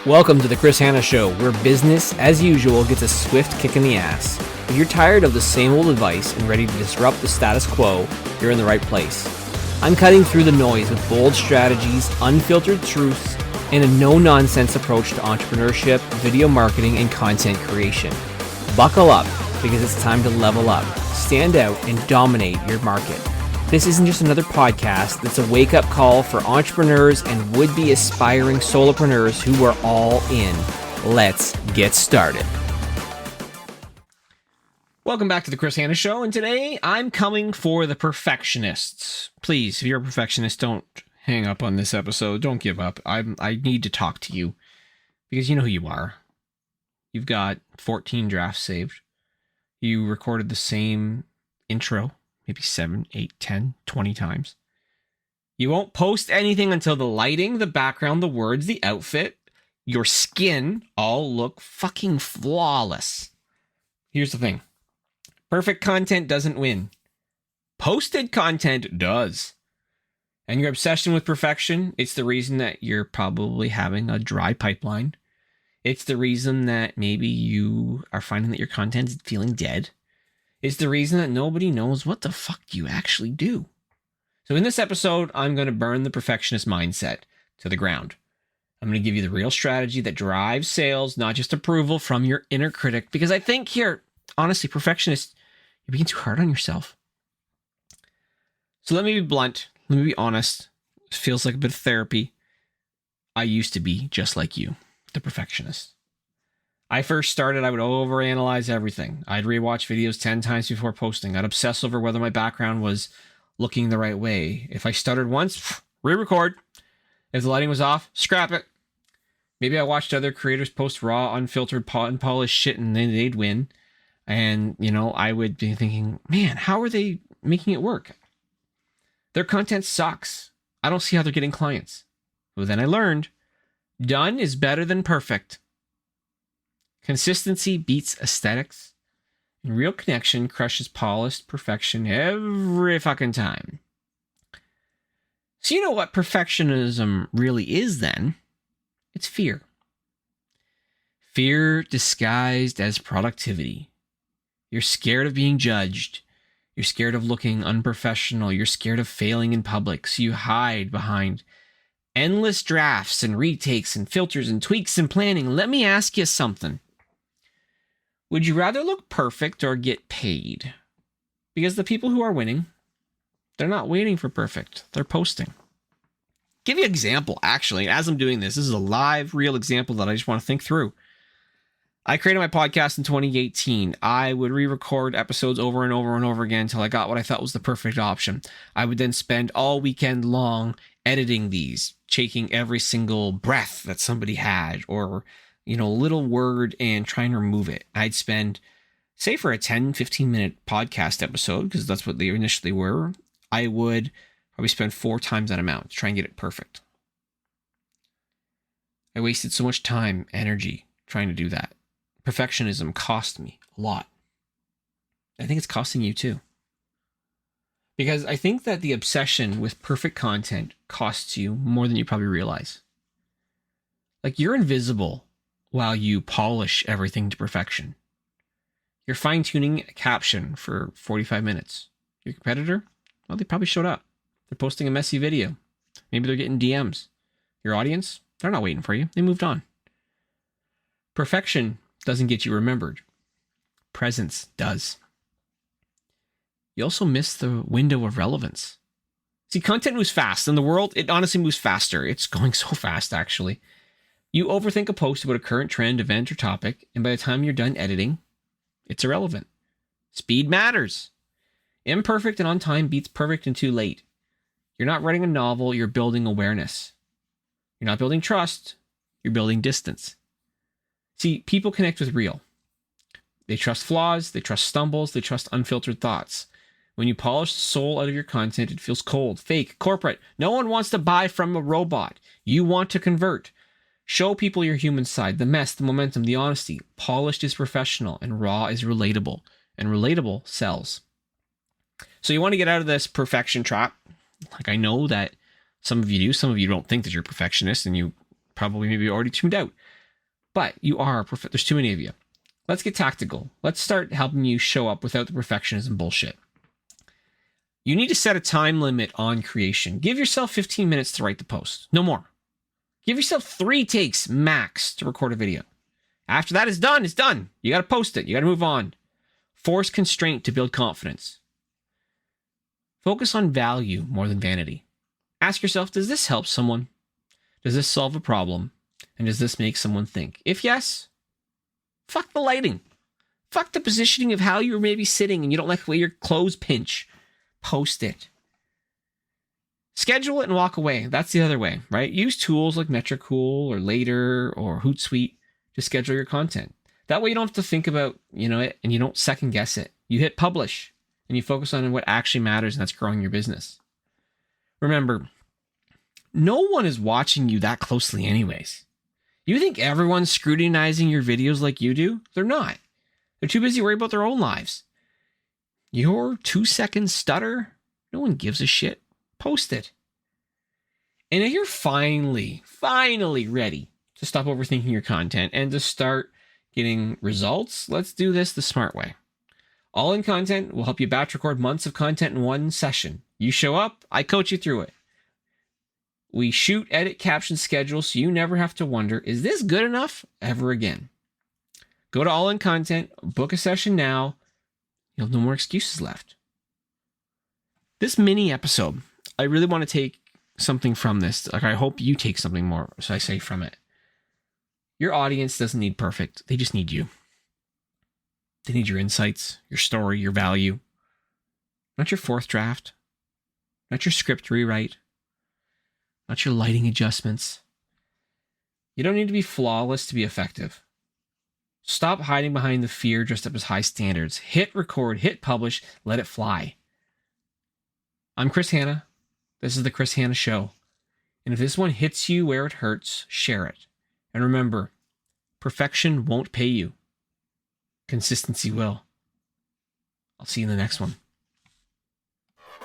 Welcome to the Hanna Show, where business, as usual, gets a swift kick in the ass. If you're tired of the same old advice and ready to disrupt the status quo, you're in the right place. I'm cutting through the noise with bold strategies, unfiltered truths, and a no-nonsense approach to entrepreneurship, video marketing, and content creation. Buckle up, because it's time to level up, stand out, and dominate your market. This isn't just another podcast, it's a wake-up call for entrepreneurs and would-be aspiring solopreneurs who are all in. Let's get started. Welcome back to the Hanna Show, and today I'm coming for the perfectionists. Please, if you're a perfectionist, don't hang up on this episode. Don't give up. I need to talk to you because you know who you are. You've got 14 drafts saved. You recorded the same intro maybe 7, 8, 10, 20 times. You won't post anything until the lighting, the background, the words, the outfit, your skin all look fucking flawless. Here's the thing. Perfect content doesn't win. Posted content does. And your obsession with perfection, it's the reason that you're probably having a dry pipeline. It's the reason that maybe you are finding that your content's feeling dead. It's the reason that nobody knows what the fuck you actually do. So in this episode, I'm going to burn the perfectionist mindset to the ground. I'm going to give you the real strategy that drives sales, not just approval from your inner critic. Because I think here, honestly, perfectionists, you're being too hard on yourself. So let me be blunt. Let me be honest. It feels like a bit of therapy. I used to be just like you, the perfectionist. I first started, I would overanalyze everything. I'd rewatch videos 10 times before posting. I'd obsess over whether my background was looking the right way. If I stuttered once, re-record. If the lighting was off, scrap it. Maybe I watched other creators post raw, unfiltered, unpolished shit and then they'd win. And, I would be thinking, man, how are they making it work? Their content sucks. I don't see how they're getting clients. Well, then I learned, done is better than perfect. Consistency beats aesthetics, and real connection crushes polished perfection every fucking time. So you know what perfectionism really is then? It's fear. Fear disguised as productivity. You're scared of being judged. You're scared of looking unprofessional. You're scared of failing in public, so you hide behind endless drafts and retakes and filters and tweaks and planning. Let me ask you something. Would you rather look perfect or get paid? Because the people who are winning, they're not waiting for perfect. They're posting. Give you an example, actually. As I'm doing this is a live, real example that I just want to think through. I created my podcast in 2018. I would re-record episodes over and over and over again until I got what I thought was the perfect option. I would then spend all weekend long editing these, taking every single breath that somebody had or a little word and trying to remove it. I'd spend, say for a 10, 15 minute podcast episode, because that's what they initially were, I would probably spend 4 times that amount to try and get it perfect. I wasted so much time, energy trying to do that. Perfectionism cost me a lot. I think it's costing you too. Because I think that the obsession with perfect content costs you more than you probably realize. Like you're invisible while you polish everything to perfection. You're fine-tuning a caption for 45 minutes. Your competitor? Well, they probably showed up. They're posting a messy video. Maybe they're getting DMs. Your audience? They're not waiting for you. They moved on. Perfection doesn't get you remembered. Presence does. You also miss the window of relevance. See, content moves fast. In the world, it honestly moves faster. It's going so fast, actually. You overthink a post about a current trend, event, or topic, and by the time you're done editing, it's irrelevant. Speed matters. Imperfect and on time beats perfect and too late. You're not writing a novel, you're building awareness. You're not building trust, you're building distance. See, people connect with real. They trust flaws, they trust stumbles, they trust unfiltered thoughts. When you polish the soul out of your content, it feels cold, fake, corporate. No one wants to buy from a robot. You want to convert. Show people your human side, the mess, the momentum, the honesty. Polished is professional and raw is relatable. And relatable sells. So you want to get out of this perfection trap. Like I know that some of you do. Some of you don't think that you're perfectionists and you probably maybe already tuned out. But you are, there's too many of you. Let's get tactical. Let's start helping you show up without the perfectionism bullshit. You need to set a time limit on creation. Give yourself 15 minutes to write the post. No more. Give yourself 3 takes max to record a video. After that is done, it's done. You got to post it. You got to move on. Force constraint to build confidence. Focus on value more than vanity. Ask yourself, does this help someone? Does this solve a problem? And does this make someone think? If yes, fuck the lighting. Fuck the positioning of how you're maybe sitting and you don't like the way your clothes pinch. Post it. Schedule it and walk away. That's the other way, right? Use tools like Metricool or Later or Hootsuite to schedule your content. That way you don't have to think about, it, and you don't second guess it. You hit publish and you focus on what actually matters, and that's growing your business. Remember, no one is watching you that closely anyways. You think everyone's scrutinizing your videos like you do? They're not. They're too busy worried about their own lives. Your 2-second stutter, no one gives a shit. Post it. And if you're finally ready to stop overthinking your content and to start getting results, let's do this the smart way. All-in content will help you batch record months of content in one session. You show up, I coach you through it. We shoot, edit, caption, schedule, so you never have to wonder, is this good enough ever again? Go to All-in Content, book a session now. You'll have no more excuses left. This mini episode, I really want to take something from this. Like, I hope you take something more, so I say, from it. Your audience doesn't need perfect. They just need you. They need your insights, your story, your value. Not your fourth draft. Not your script rewrite. Not your lighting adjustments. You don't need to be flawless to be effective. Stop hiding behind the fear dressed up as high standards. Hit record, hit publish, let it fly. I'm Chris Hanna. This is the Chris Hanna Show. And if this one hits you where it hurts, share it. And remember, perfection won't pay you. Consistency will. I'll see you in the next one.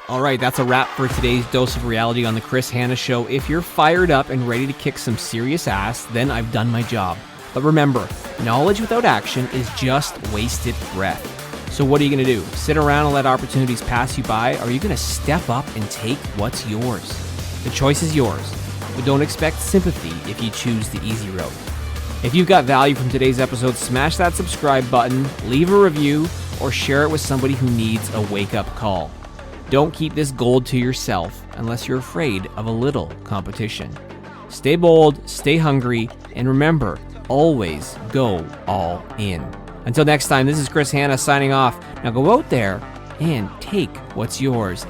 All right, that's a wrap for today's dose of reality on the Chris Hanna Show. If you're fired up and ready to kick some serious ass, then I've done my job. But remember, knowledge without action is just wasted breath. So what are you going to do? Sit around and let opportunities pass you by? Or are you going to step up and take what's yours? The choice is yours, but don't expect sympathy if you choose the easy road. If you've got value from today's episode, smash that subscribe button, leave a review, or share it with somebody who needs a wake-up call. Don't keep this gold to yourself unless you're afraid of a little competition. Stay bold, stay hungry, and remember, always go all in. Until next time, this is Chris Hanna signing off. Now go out there and take what's yours.